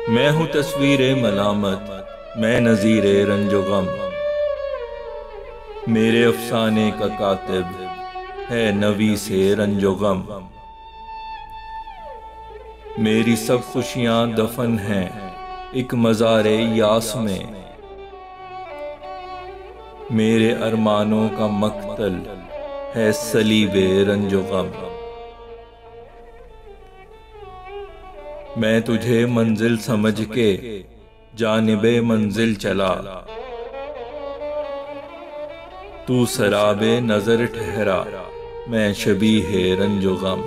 मैं हूँ तस्वीरे मलामत, मैं नज़ीरे रंजो गम। मेरे अफसाने का कातिब है नवी से रंजो गम। मेरी सब खुशियाँ दफन हैं एक मज़ारे यास में। मेरे अरमानों का मक्तल है सलीबे रंजो गम। मैं तुझे मंजिल समझ के जानिबे मंजिल चला, तू सराबे नजर ठहरा, मैं शबीहे रंजो गम।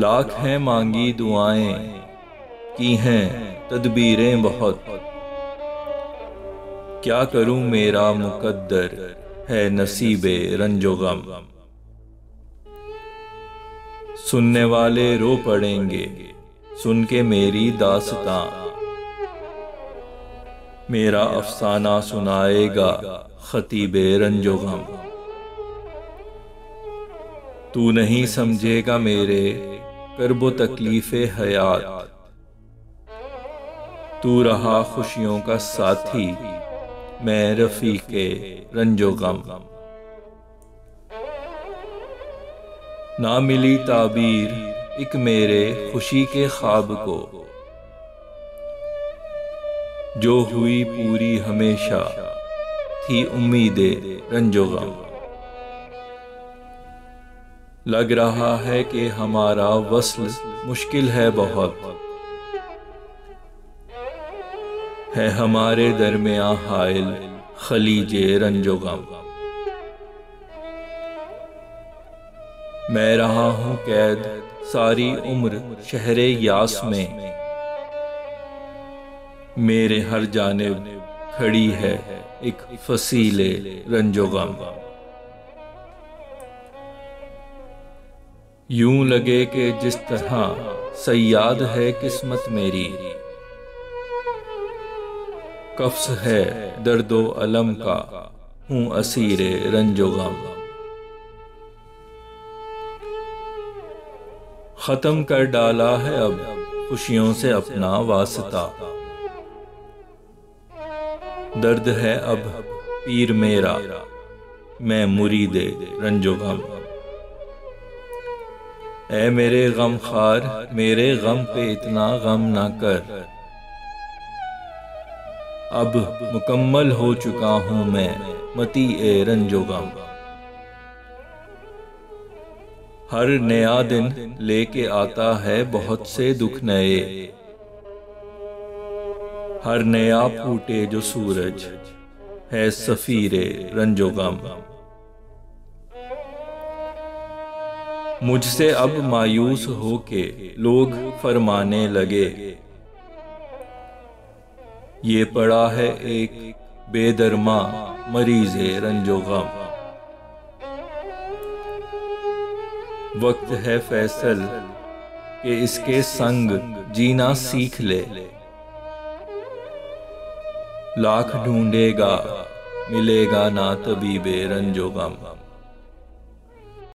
लाख हैं मांगी दुआएं, की हैं तदबीरें बहुत, क्या करूं मेरा मुकद्दर है नसीबे रंजो गम। सुनने वाले रो पड़ेंगे सुन के मेरी दास्तां, मेरा अफसाना सुनाएगा खतीबे रंजो गम। तू नहीं समझेगा मेरे कर्बो तकलीफे हयात, तू रहा खुशियों का साथी, मैं रफीके रंजो गम। ना मिली ताबीर एक मेरे खुशी के ख्वाब को, जो हुई पूरी हमेशा थी उम्मीदे रंजो गम। लग रहा है कि हमारा वस्ल मुश्किल है बहुत, है हमारे दरमियां हाइल खलीजे रंजो गम। मैं रहा हूँ कैद सारी उम्र शहरे यास में, मेरे हर जानिब खड़ी है एक फसीले रंजो गम। यूं लगे कि जिस तरह सयाद है किस्मत मेरी, कफ्स है दर्दो अलम का हूँ असीरे रंजो गम। खत्म कर डाला है अब खुशियों से अपना वास्ता, दर्द है अब पीर मेरा मैं मुरीदे रंजो गम। ऐ मेरे गम खार मेरे गम पे इतना गम ना कर, अब मुकम्मल हो चुका हूँ मैं मती ए रंजो गम। हर नया दिन लेके आता है बहुत से दुख नए, हर नया फूटे जो सूरज है सफीरे रंजो गम। मुझसे अब मायूस होके लोग फरमाने लगे, ये पड़ा है एक बेदरमा मरीज़े रंजो गम। वक्त है फैसल कि इसके संग जीना सीख ले, लाख ढूंढेगा मिलेगा ना तबीबे रंजो गम।